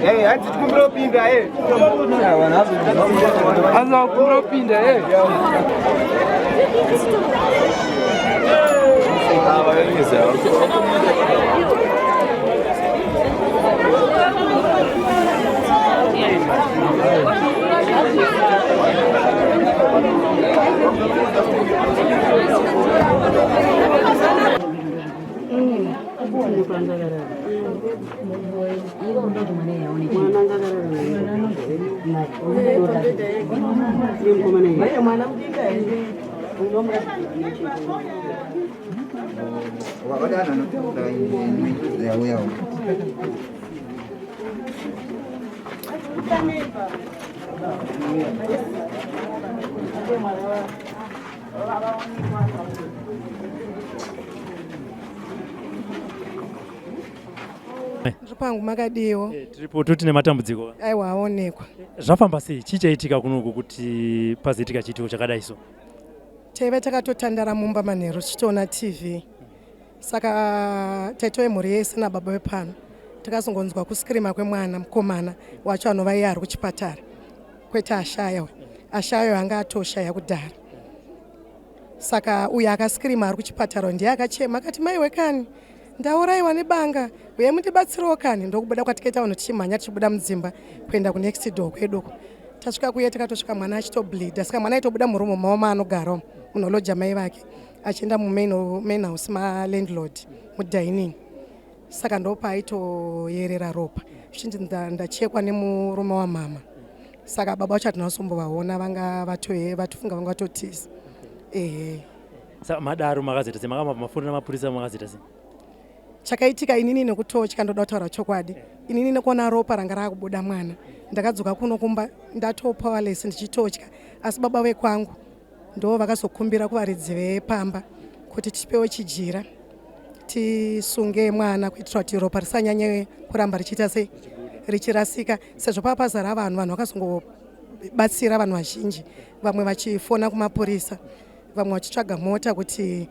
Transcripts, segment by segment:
Hey, hati tukumbro pinda Anza kumbro pinda Pangu makadiwo. Tiripo tine matambudziko. Aiwa aonekwa. Zvafamba sei chichaitika kunoku kuti pazoitika chitiko chakadai so? Teve takatotandara mumba manheru tichitoona TV. Saka taito yemhuri yese nababa vepano takazongonzwa kuskirima kwemwana mukomana wacho anova iye ari kuchipatara. Kwete Ashayo anga atoshaya kudhara. Saka uyo akaskirima ari kuchipatara ndiye akachema akati mai wekani ndauraiwa nebanga uye mundibatsirewo kani ndokubuda kwatikaita vanhu tichimhanya tichibuda mudzimba kuenda kunext door kweduko. Tasvika kuye takatosvika mwana achitobleeda. Saka mwana aitobuda murumu mavo maanogarawo munolodya mai vake achienda mumain house malandlord mudining. Saka ndopa aitoyerera ropa zvichinzi ndachekwa nemurume wamama. Saka baba vacho hatinasombovaona vanga vatofunga vanga vatotiza. Saka madaro makazita sei makamafona mapurisa makazita sei? Chakaitika inini nekutotya ndoda kutaura chokwadi. Inini nekuona ropa ranga rakubuda mwana ndakadzoka kuno kumba ndatopowerless ndichitotya, asi baba vekwangu ndo vakazokumbira kuvaridzi vepamba kuti tipewe chijira tisunge mwana kuitira kuti ropa risanyanye kuramba richiita sei richirasika. Sezvo papazara vanhu vakazongobatsira vanhu vazhinji, vamwe vachifona kumapurisa, vamwe vachitsvaga mota kuti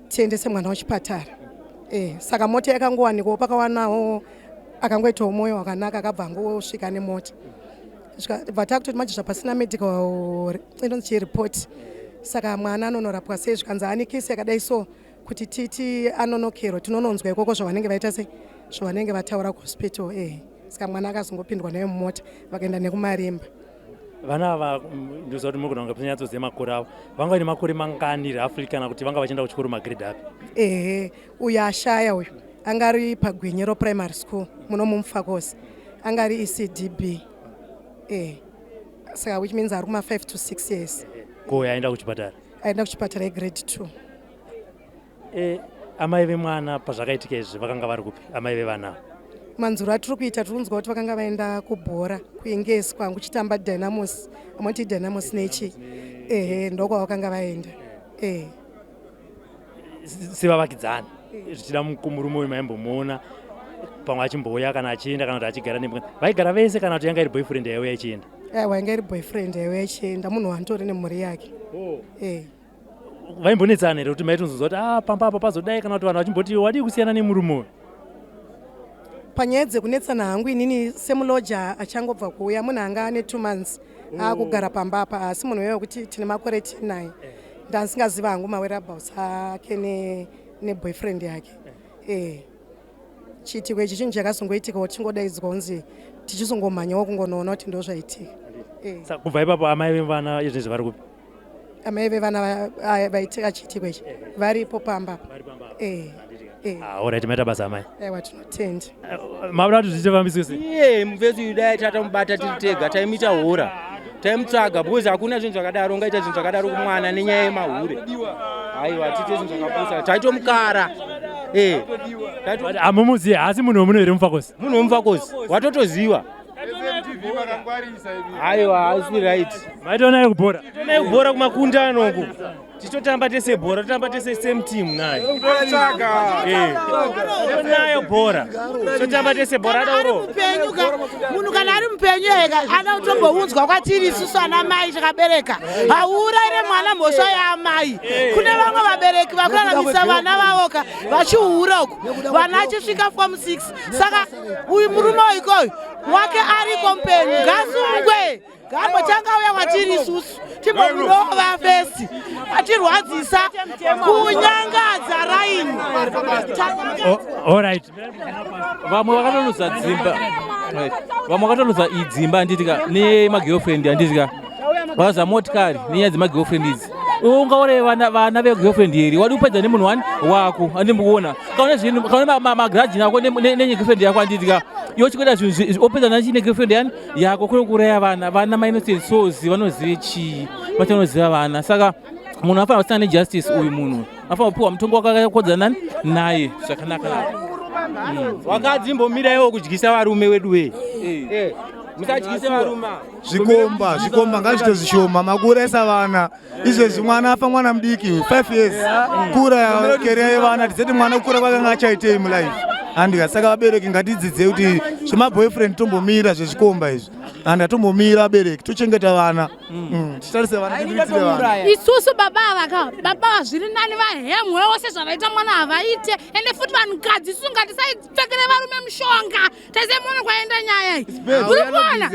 tiendese mwana wachipatara. Saka mota yakangowanikwawo pakawanawo akangoitawo mwoyo wakanaka akabva angosvika nemota. Bva kutoti manje zvapasina medical inonzi report. Saka mwana anonorapwa sei zvikanzi ane kesi yakadai so kuti titi anonokerwa tinononzwa ikoko zvavanenge vaita sei zvavanenge vataura kuhospital. Saka mwana akazongopindwa naye mumota vakaenda nekumarimba. Vana ava ndozva kuti mugona kunga panyatsoziva makore avo vanga vaine makore mangani roughly kana kuti vanga vachienda kuchikoro magrade api? Uyo Ashaya uyu angari pagwinyero primary school muno mumfakosi angari ECDB. Saka which means ari kuma 5 to 6 years. Ko aenda kuchipatara? Aenda kuchipatara grade 2. Amai vemwana pazvakaitika izvi vakanga vari kupi amai vevana? Manzuro atiri kuita tirinzwa kuti vakanga vaenda kubhora kuengeswa kuchitamba Dynamos, amoti Dynamos nechi. Ndoko vakanga vaenda. Sivavakidzana zvichida murume uyu maimbomuona pamwe achimbouya kana achienda kana kuti achigara nemwana vaigara vese kana kuti yanga iri boyfriend yaiuya ichienda? Yanga iri boyfriend yaiuya ichienda, munhu wanitori nemhuri yake. Vaimbonetsana here kuti maitonzwa kuti pamba apa pazodai kana kuti vanhu vachimboti wadii kusiyana nemurume uyu? Panyaya dzekunetsana hangu inini semuloja achangobva kuuya munhu anga ane 2 months akugara pamba apa, asi munhu wewe kuti tine makore 10 ndasingaziva hangu mawhereabouts ake neboyfriend yake. Chiitiko ichi chinhu chakazongoitika kuti chingodaidzwa kunzi tichizongomhanyawo kungonoona kuti ndo zvaitika. Kubva ipapo amai vevana izvezvi vari kupi? Amai vevana vaitika chiitiko ichi varipo pamba. Alright, maita basa amai. Aiwa tinotenda. Mabuda kuti zvichifambiswe sei? Muvesi udai tatamubata tiri tega taimita hora. Taimutsvaga because hakuna zvinhu zvakadaro ungaita zvinhu zvakadaro kumwana nenyaya yemahure. Aiwa tite zvinhu zvakapusa taitomukara. Hamumuzivi asi munhu wemuno here mufakosi? Munhu wemufakosi watotoziva. Aiwa asi right. Maitoonai kubhora? Tonai kubhora kumakundano uku. Tichitotamba tese bhora, totamba tese same team naye. Tonayo bhora. Totamba tese bhora dauro. Munhu kana ari upenyu ega ana utombounzwa kwatiri isusu ana mai takabereka hauraire mwana mhosva yaamai kune vamwe vabereki vakuraramisa vana vavoka vachiura uku vana achisvika form 6 saka uyu murume ikoyu wake ariko mupenyu ngasungwe ngambotanga uya kwatiri isusu timbomurova festi atirwadzisa kunyangadza raini. Alright. Vamwe vakatoludza dzimba. Vamwe vakatoludza idzimba anditika nemagirlfriend anditika. Vaza motikari nenyaya dzemagirlfriend idzi. Ungaore vana vegirlfriend here wadi kupedza nemunhu wani wako andimbokuona. Kaona magrudge nako negirlfriend yako anditika. Yochikoita zvinhu opedza nachine girlfriend yani yako kuri kuraya vana mainocent souls vanozive chii vachanoziva vana. Saka munhu afana kusina nejustice uyu munhu afana kupiwa mutongo wakakodzana naye zvakanaka. Wakadzimbomira iwo kudyisa varume wedu we. Musadyise varume. Zvikomba ngazvitozvishoma makuresa vana izvezvi mwana afa mwana mudiki 5 years kura keria yevana tizeti mwana kukura kwakanga achaitei mulife andika saka vabereki ngatidzidze kuti zvemaboyfriend tombomira zvezvikomba izvi andi atombomira vabereki tochengeta vana titarise vana tiitire vana. Isusu baba zviri nani vahemwe wose zvavaita mwana havaite ende futi vanhukadzi isusu ngatisaipfekere varume mushonga taisaimuona kwaenda nyaya iyi uri kuona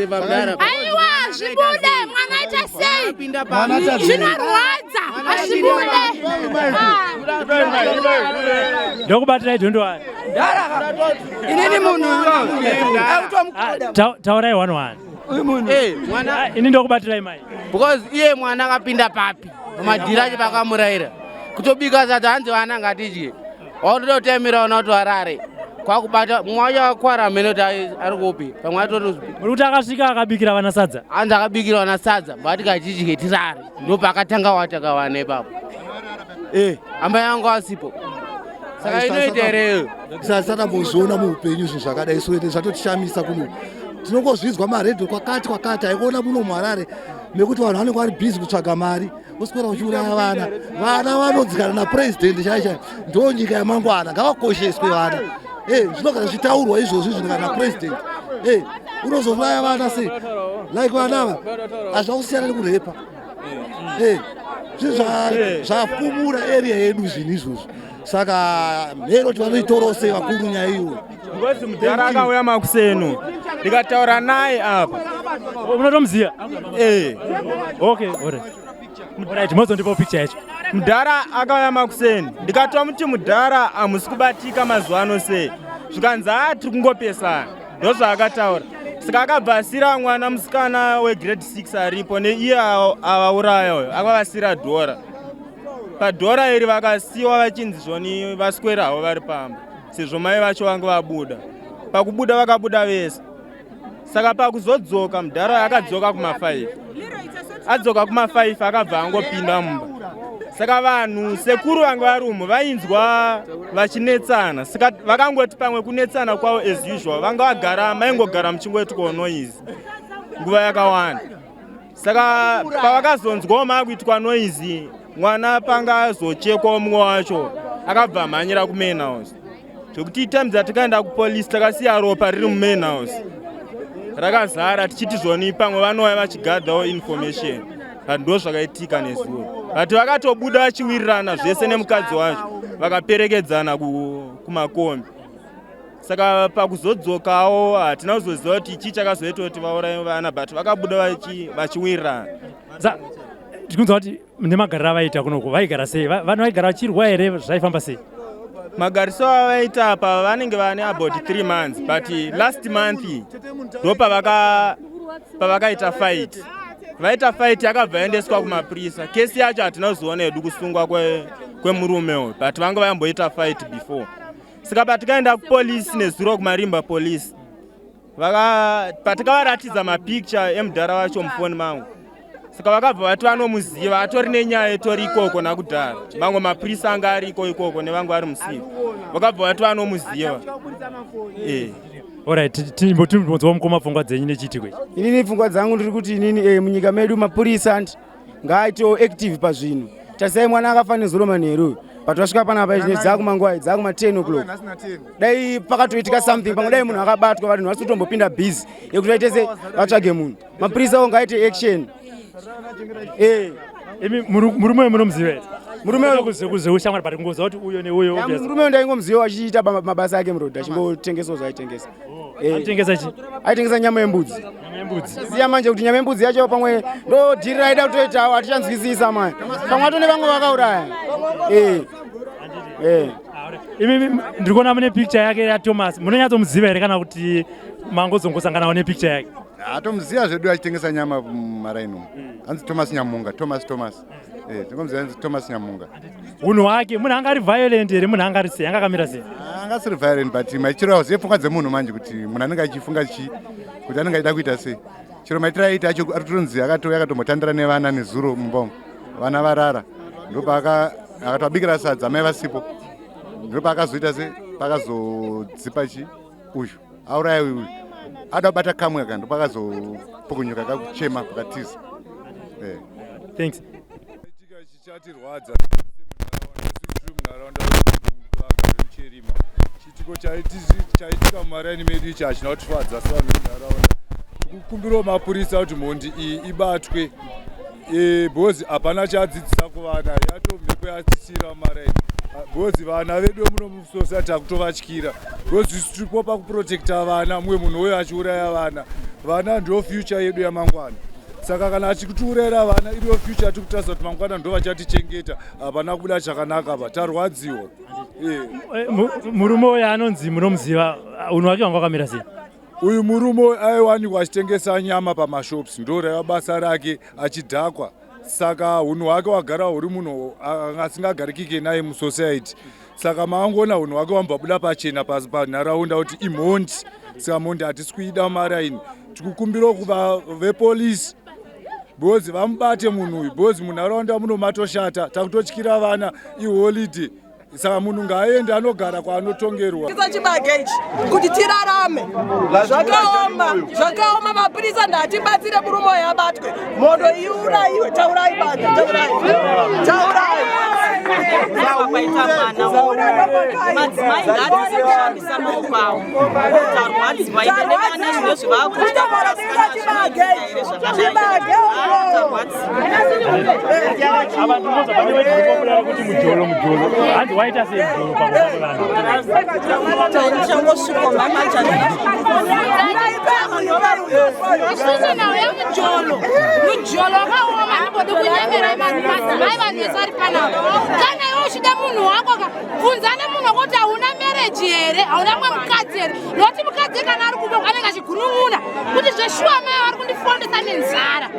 aiwa zvibude mwana aita sei zvinorwadza azvibude ndokubatira idhondowani inini munhu taurai 1 ini ndokubatirai mai because iye mwana akapinda papi madhira acho pakamurayira kutobika zati hanzi vana ngatidye watototemera ona kuti varare kwakubata mumwe wacho akakwara mhene kuti ari kupi pamwe atoti kuti akasvika akabikira vana sadza hanzi akabikira vana sadza bati katidye tirare ndo pakatanga wataka vana ipapo amba yangu asipo saka inoita hereyo satamboziona muupenyu zvinhu zvakadai soete zvatotishamisa kuno tinongozvizwa maredho kwakati aikuona muno muharare nekuti vanhu vanenge vari bhizi kutsvaga mari uswera uchiuraya vana vanodzikana napurezidendi chaizvai ndo nyika yamangwana ngavakosheswe vana zvinogara zvitaurwa izvozvi zvino kana napurezidendi unozouraya vana sei like vanava hazvakusiyana nekurepa zvinhu zvapfumura area yedu zvinhu izvozvi saka mhero kuti vanoitorose vakuru nyaya iyo ngozi mudhara akauya makusenu ndikataura naye apa unotomuziya okay alright mozondipa picture yacho mudhara akauya makuseni ndikatomuti mudhara hamusi kubatika mazuva ano sei zvikanzi tiri kungopesana ndo zvaakataura saka akabvasira mwana musikana wegrade 6 aripo neiye avaurayayo akavasira dhora padhora iri vakasiyiwa vachinzi zvoni vaswerawo vari pamba sezvo mai vacho vange vabuda pakubuda vakabuda vese saka pakuzodzoka mudhara akadzoka kuma5 adzoka kuma5 akabva angopinda mumba saka vanhu sekuru vange vari umo vainzwa vachinetsana saka vakangoti pamwe kunetsana kwavo as usual vanga vagara maingogara muchingoti konoise nguva yakawanda saka pavakazonzwawo maakuitwa noise mwana panga azochekwa mumwe wacho akabva mhanyira kumain house zvokuti times dzatikaenda kupolisi takasiya ropa riri mumain house rakazara tichiti zvoni pamwe vanouya vachigadhawo information ndo zvakaitika nezuva vati vakatobuda vachiwirirana zvese nemukadzi wacho vakaperekedzana kumakombi saka pakuzodzokawo hatina kuzoziva kuti ichi chakazoita kuti vauraye vana but vakabuda vachiwirirana. tikunzwa kuti nemagariro avaita kunoko vaigara sei vanhu vaigara vachirwa here zvaifamba sei magariso avaita apa vanenge vane about 3 months but last month ndo pavakaita fight vaita fight yakabva yaendeswa kumapurisa kesi yacho hatina kuzoona hedu kusungwa kwemurume uyu but vanga vayamboita fight before saka patikaenda kupolisi nezuro kumarimba polisi patikavaratidza mapicture emudhara wacho mufoni mangu saka vakabva vati vanomuziva atori nenyaya itori ikoko nakudhara mamwe mapurisa anga ari ikoko nevangu vari musiva vakabva vati vanomuziva. Alright, timbozwa mukoma pfungwa dzenyu nechiti kwe inini pfungwa dzangu ndiri kuti inini munyika medu mapurisa ngaitewo active pazvinhu tarisai mwana akafa nezuro manheru Patwasvika panapa izvi dzakumangwa dzakuma 10 o'clock. Dai pakatoitika something pamwe dai munhu akabatwa vanhu vasi kutombopinda busy yekuti vaitese vatsvage munhu. Mapurisa ngaite action. Imi murume munomziva. Murume kuze ushamwari pari kungoza kuti uyo neuyo obvious. Murume ndaingomziva achiita mabasa yake murodha achingotengesa zvaitengesa. Aitengesa chi? Aitengesa nyama yembudzi. Nyama yembudzi. Ziya manje kuti nyama yembudzi yacho pamwe ndo dhiri raida kutoita atichanzwisisa manje. Pamwe atone vamwe vakauraya. Imi ndiri kuona mune picture yake yaThomas. Munonyatsomuziva here kana kuti mangozongosanganawo nepicture yake? Atomuziva zvedu achitengesa nyama maraino. Anzi Thomas Nyamunga, Thomas. Tingomuziva anzi Thomas Nyamunga. Unhu wake munhu anga ari violent here, munhu anga ari sei, anga akamira sei? Anga asiri violent but maichiro ziye pfungwa dzemunhu manje kuti munhu anenge achifunga kuti anenge achida kuita sei. Chiro maitiro aita acho aritoronzi akatombotandira nevana nezuro mumbongo. Vana varara. Ndopa akatabikira sadza mai vasipo. Ndopa akazoita sei pakazodzipa uyu. Auraya uyu. Ada bata kamwe kandi pakazopukunyuka kakuchema pakatiza. Thanks. Chichatirwadza munharaunda cherima chitiko chaitika mumaraini medu ichi hachinotifadza sevanhu venharaunda. Tikukumbirawo mapurisa kuti mhondi iyi ibatwe bhozi hapana chadzidzisa kuvana yatomhepo yatsitsira mumaraini bhozi vana vedu muno musosati hakutovatyira bhozi tiripo pakuprotekta vana mumwe munhu uyo achiuraya vana ndo future yedu yamangwana. Saka kana achikutiurayira vana iriyo future atikutarisa kuti mangwana ndo vachatichengeta hapana kubuda chakanaka apa tarwadziwa. Murume uyo anonzi munomuziva unhu wake wanga wakamira sei? Uyu murume aiwanikwa achitengesa nyama pamashops ndo raiva basa rake achidhakwa. Saka unhu wake wagara huri munhu asingagarikike naye musociety. Saka maangoona unhu wake wambabuda pachena panharaunda kuti imhondi. Saka mhondi hatisi kuida mumaraini. Tikukumbirawo kuva vepolisi bhozi vamubate munhu uyu bhozi munharaunda muno matoshata takutotyira vana iholiday. Saka munhu ngaaende anogara kwaanotongerwa. Chibageji kuti tirarame zvakaoma mapurisa ndatibatsire murume uyu abatwe mhondo iuraiwe taurai bata taurai madzimai ngatisekushambisa maoko avo tarwadziwa ine nevana zvino zvivakuita kuti mujolo hanzi waita sei mujolo changosviko mujolo wakaoma ndibode kunyemera madzimai vanhu vese ari panapa. Kana iwe uchida munhu wako bvunzane munhu wakuti hauna mereji here, hauna mwe mukadzi here, nokuti mukadzi kana ari kubo anenge achigunun'una kuti zveshuwa mai vari kundifondesa nenzara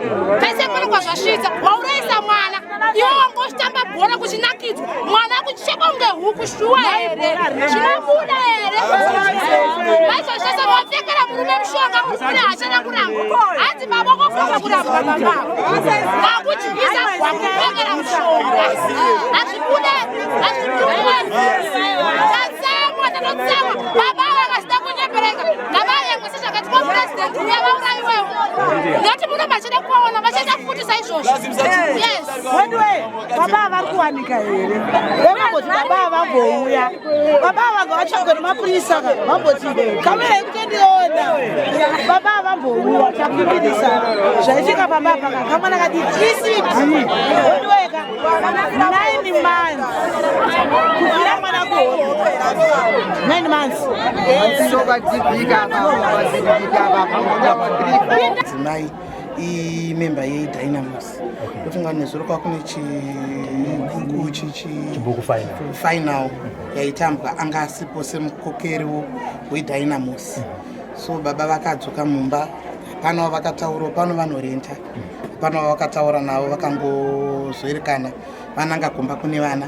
pese munhu zvasvitsa wauraisa mwana iwe wanga uchitamba bhora kuchinakidzwa mwana akucheka kunge huku shuwa here zvinobuda here vaizvozvese wapfekera murume mushonga mukune hachana kuramba hanzi baba kwafunga kuramba baba vakutyisa wakupfekera mushonga hazvibude tatsamwa tatotsamwa baba vakasida kunyepereka ngavayemwese zvakati kwapurezidendi uyavauraiwewo noti muno vachida kuvaona vachaita futi saizvozvo. Baba vari kuwanika here vemangoti baba vambouya baba vanga vatsvagwe nemapurisa vamboti kamera yekutendiona baba vambouya takumirisa zvaitika pamba paka kamwana kadii ECD wediweka 9 months kubvira mwana kuhono 9 months dzimai imemba yeDynamos kufunga nezuro kwakune chibuku final yaitambwa anga asipo semukokeri weDynamos. So baba vakadzoka mumba pano vakataura pano vanorenta pano vakataura navo vakangozoerekana vananga kumba kune vana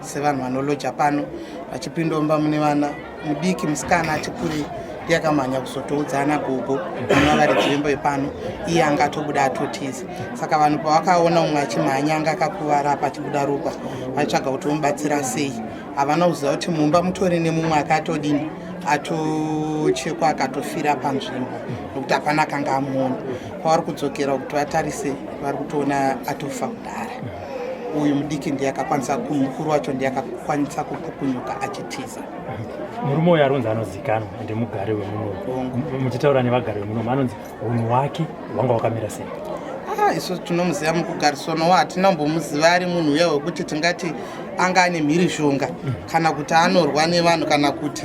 sevanhu vanoloja pano vachipindomba mune vana mudiki musikana achikure yakamhanya kuzotoudzana gogo unovari nzvimbo yepano iye anga atobuda atotiza. Saka vanhu pavakaona umwe achimhanya anga akakuvara pachibuda ropa vatsvaga kuti omubatsira sei. Havana kuziva kuti mumba mutori nemumwe akatodini atochekwa akatofira panzvimbo nokuti hapana akanga amuona. Pavari kudzokera kuti vatarise vari kutoona atofa kudara. uyu mudiki ndiye akakwanisa kumukuru wacho ndiye akakwanisa kupukunyuka achitiza. Murume uyu aronzi anozikanwa ende mugari wemuno. Muchitaura nevagari vemuno anonzi unhu hwake hwanga hwakamira sei? Isu tinomuziva mukugarisano watinambomuziva ari munhu uya wekuti tingati anga ane mhirishonga kana kuti anorwa nevanhu kana kuti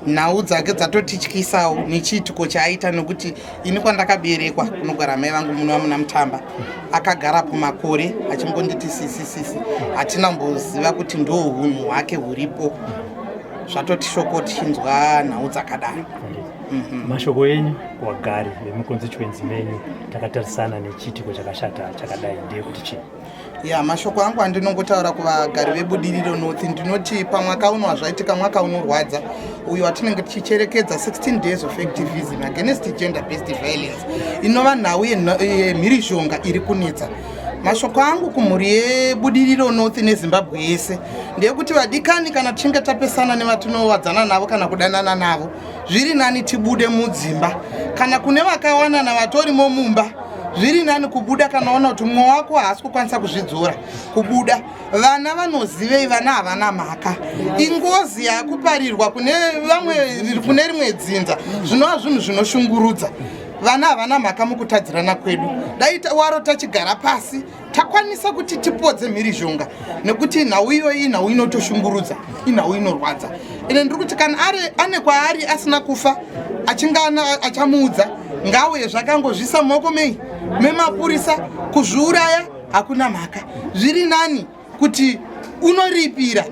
nhau dzake dzatotityisawo nechiitiko chaaita nekuti ini kwandakaberekwa kunogara mai vangu muno vamuna mutamba akagarapo makore achimbonditi sisi hatinamboziva kuti ndo hunhu hwake huripo zvatotishoko tichinzwa nhau dzakadaro. Mashoko enyu wagari vemuconstituency menyu takatarisana nechiitiko chakashata chakadai ndeyekuti chii? Mashoko angu andinongotaura kuvagari vebudiriro north ndinoti pamwaka uno hazvaitika mwaka unorwadza uyo watinenge tichicherekedza 16 days of activism against gender based violence inova nhau yemhirishonga iri kunetsa. Mashoko angu kumhuri yebudiriro north nezimbabwe yese ndeyekuti vadikani kana tichinge tapesana nevatinowadzana navo kana kudanana navo zviri nani tibude mudzimba kana kune vakawanana vatorimo mumba zviri nani kubuda kana ona kuti mumwe wako haasi kukwanisa kuzvidzora kubuda. Vana vanozivei, vana havana mhaka. Ingozi yakuparirwa kune vamwe kune rimwe dzinza zvinova zvinhu zvinoshungurudza. Vana havana mhaka mukutadzirana kwedu. Dai waro tachigara pasi takwanisa kuti tipodze mhirizhonga nekuti nhau iyoyi nhau inotoshungurudza, inhau inorwadza. Ine ndiri kuti kana ane kwaari asina kufa achingana achamuudza ngauye zvakangozvisa mumaoko memapurisa kuzviuraya hakuna mhaka. Zviri nani kuti unoripira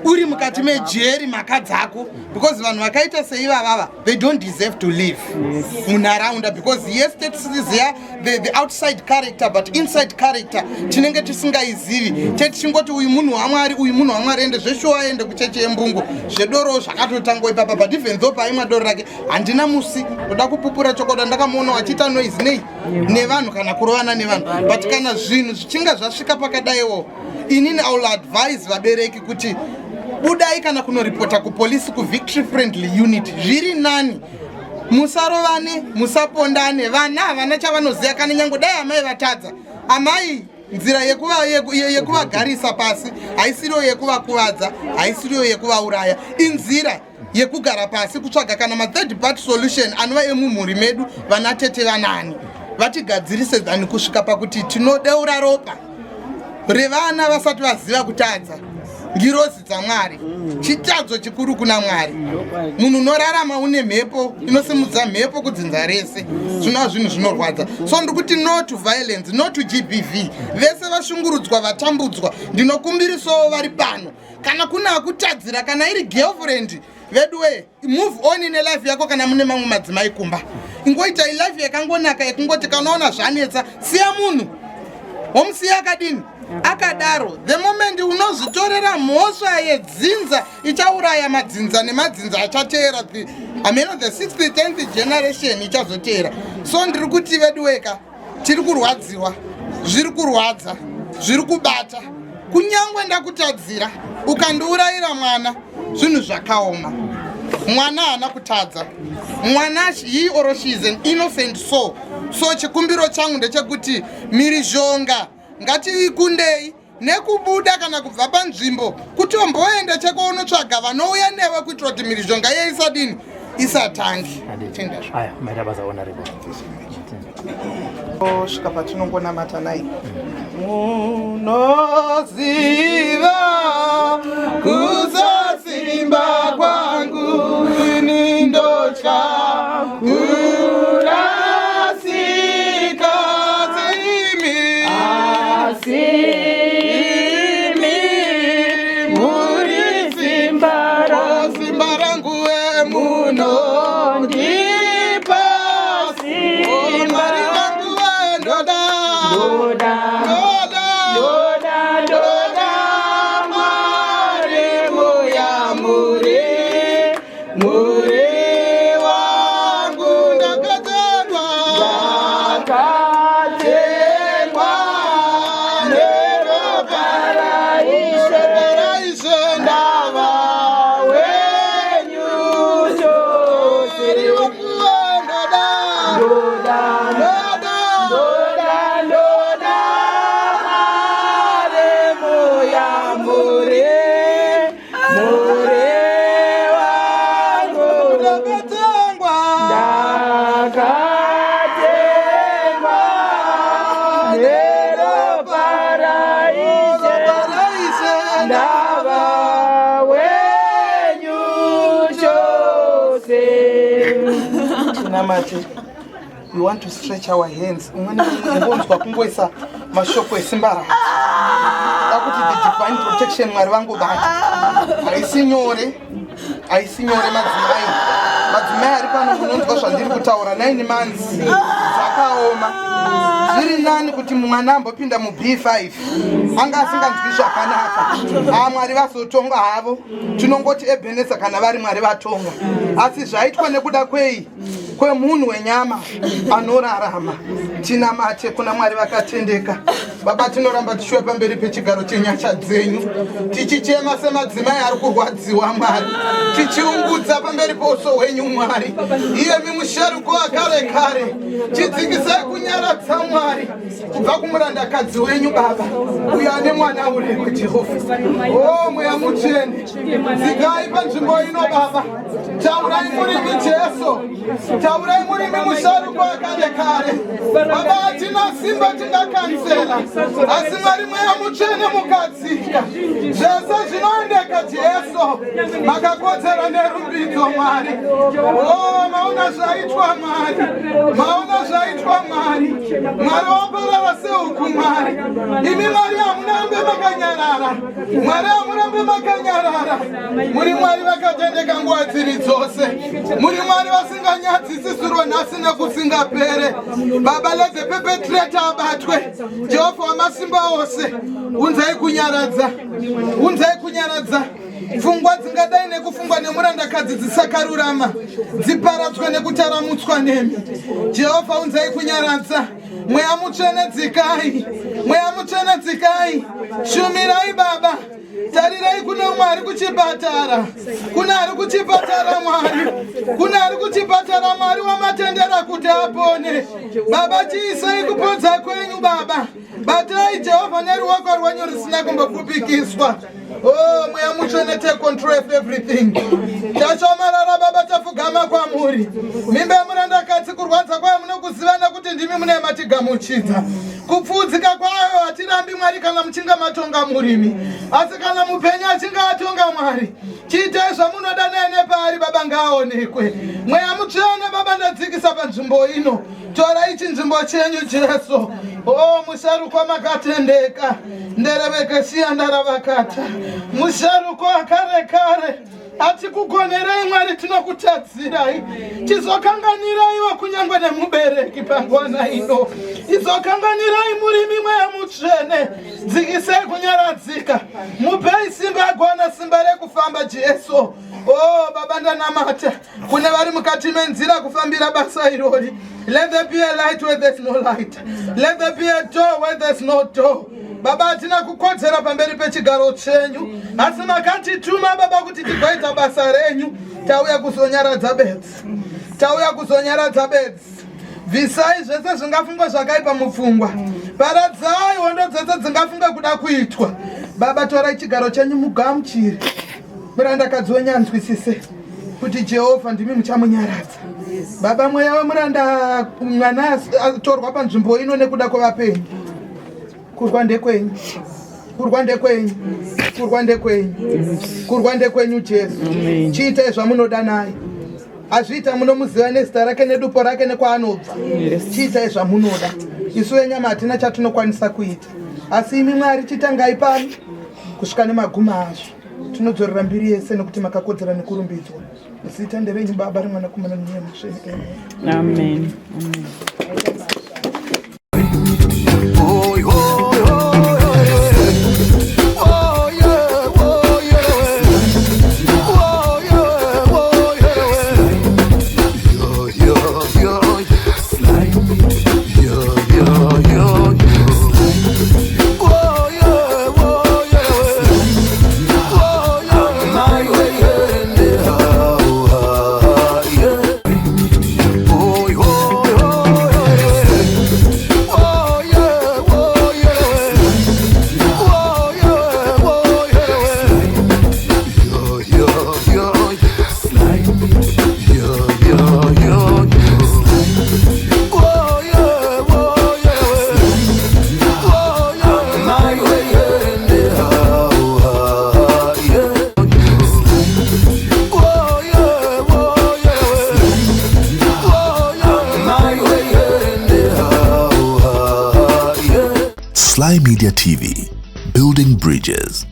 uri mukati mejeri mhaka dzako because vanhu vakaita seivavava they don't deserve to live munharaunda because yes tetiziya the outside character but inside character tinenge tisingaizivi tichingoti uyu munhu wamwari ende zveshuwa ende kucheche yembungo zvedoro zvakatotangwa ipapa but even though paimwa doro rake handina musi kuda kupupura chokoda ndakamuona wachiita noise nei nevanhu kana kurovana nevanhu but kana zvinhu zvichinga zvasvika pakadaiwo inini I will advise vabereki kuti budai kana kunoripota kupolisi kuvictory friendly unit zviri nani. Musarovane, musapondane, vana havana chavanoziva kana nyange dai amai vatadza. Amai nzira yekuvagarisa pasi haisiriyo yekuvakuvadza, haisiriyo yekuvauraya. Inzira yekugara pasi kutsvaga kana ma-third party solution anova emumhuri medu vana tete vanani. Vatigadzirise dhani kusvika pakuti tinodeura ropa revana vasati vaziva kutadza. Ngirozi dzaMwari chitadzo chikuru kuna Mwari. Munhu unorarama une mhepo inosimudza mhepo kudzinza rese zvinova zvinhu zvinorwadza. So ndiri kuti no to violence, no to GBV. Vese vashungurudzwa vatambudzwa ndinokumbirisawo vari pano kana kuna akutadzira kana iri girlfriend veduwe move on nelife yako kana mune mamwe madzimai kumba ingoita life yakangonaka yekungoti kanaona zvanetsa siya munhu womusiya akadini akadaro. The moment unozvitorera mhosva yedzinza ichauraya madzinza nemadzinza achateera the 6th 10th generation ichazotera. So ndiri kuti vedu weka tiri kurwadziwa, zviri kurwadza, zviri kubata. Kunyangwe ndakutadzira ukandiurayira mwana zvinhu zvakaoma. Mwana haana kutadza. Mwana he or she is an innocent soul. So chikumbiro changu ndechekuti mhirizhonga ngatiikundei nekubuda kana kubva panzvimbo kuti wamboenda cheko unotsvaga vanouya newe kuitira kuti mhirizhonga iye isadini isatangi. Aya maita basa honorable. Svika patinongonamata naye unoziva kusasimba kwangu ini ndotya kurasika simi muri simba rangu munondipa simba rangu ndoda Mwari muya muri wangu ndakatengwa neroparaishe ndava wenyu ndoda ndava wenyu chose. Tinamati. We want to stretch our hands. Ungonzwa kungoisa mashoko esimba rati. Akuti the divine protection mwari vangu bata. Aisinyore madzimai. Madzimai ari pano munonzwa zvandiri kutaura 9 months dzakaoma. Zviri nani kuti mwana ambopinda mu B5 anga asinganzwi zvakanaka. Mwari vazotonga havo. Tinongoti Ebenezer kana vari mwari vatonga. Asi zvaitwa nekuda kwemunhu wenyama anorarama. Tinamate kuna mwari vakatendeka. Baba tinoramba tishuwa pamberi pechigaro chenyasha dzenyu. Tichichema semadzimai ari kurwadziwa Mwari. Tichiungudza pamberi poso wenyu Mwari. Iye mimusharuko akare. Chidzikisai kunyaradza Mwari. Kubva kumurandakadzi wenyu Baba. Uyo ane mwana urewe Jehovha. Mweya mutsvene. Dzikai panzvimbo ino Baba. Taurai murimi Jesu. Taurai murimi musharuko akare. Baba hatina simba tingakansela. Asi Mwari mweya mutsvene mukadzika. Zvese zvinoendeka Jesu. Makakodzera nerumbidzo Mwari. Maona zvaitwa Mwari. Maona zvaitwa Mwari. Mwari waparara sehuku Mwari. Imi Mwari hamurambe makanyarara. Mwari hamurambe makanyarara. Muri Mwari vakatendeka nguva dziri dzose. Muri Mwari vasinganyadzisi suro nhasi nekusingapere. Baba let the perpetrator abatwe. Jehovha wamasimba ose. Unzai kunyaradza. Unzai kunyaradza. Pfungwa dzingadai nekufungwa nemurandakadzi dzisakarurama. Dziparadzwe nekutaramutswa nemi. Jehovha unzai kunyaradza. Mweya mutsvene dzikai. Mweya mutsvene dzikai. Shumirai Baba. Tarirai kuna Mwari kuchipatara. Kuna ari kuchipatara Mwari. Kuna ari kuchipatara Mwari wamatendera kuti apone. Baba chiisai kupodza kwenyu Baba. Batai Jehovha neruoko rwenyu risina kumbofupikiswa. Mweya mutsvene take control of everything. Tachomarara Baba tafugama kwamuri. Mimba yemurandakadzi kurwadza kwayo munokuzivana kuti ndimi mune matigamuchidza. Kupfudzika kwayo hatirambi Mwari kana muchinga matonga murimi. Asi kana mupenya achinga atonga Mwari. Chiitai zvamunoda naye paari Baba ngaaonekwe. Mweya mutsvene Baba ndadzikisa panzvimbo ino. Torai chinzvimbo chenyu Jesu. Musharuko makatendeka. Ndereveke siya ndaravakata. Musharuko akare. Atikugonerei Mwari tinokutadzirai. Tizokanganiraiwo kunyangwe nemubereki panguva ino. Izokanganirai murimi Mweya mutsvene. Dzikisai kunyaradzika. Mupei simba yagona simba rekufamba Jesu. Baba ndanamata. Kune vari mukati menzira kufambira basa irori. Let there be a light where there's no light. Let there be a door where there's no door. Baba hatina kukodzera pamberi pechigaro chenyu. Asi makatituma Baba kuti tigoita basa renyu. Tauya kuzonyaradza bedzi. Tauya kuzonyaradza bedzi. Visai zvese zvingafungwa zvakaipa mupfungwa. Paradzai hondo dzese dzingafunga kuda kuitwa. Baba torai chigaro chenyu mugamuchire. Murandakadzi wenyu anzwisise kuti Jehovha ndimi muchamunyaradza. Baba mweya wemuranda mwana atorwa panzvimbo ino nekuda kwevapenyu. Kurwa ndekwenyu. Kurwa ndekwenyu. Kurwa ndekwenyu. Kurwa ndekwenyu Jesu. Chiitai zvamunoda naye. Azviita munomuziva nezita rake nedupo rake nekwaanobva. Chiitai zvamunoda. Isu wenyama hatina chatinokwanisa kuita. Asi imi Mwari chitangai pano kusvika nemaguma azvo. Tinodzorera mbiri yese nekuti makakodzera nekurumbidzwa. Zita nderenyu Baba remwanakomana nemweya mutsvene. Amen. Oh, SlyMedia TV, building bridges.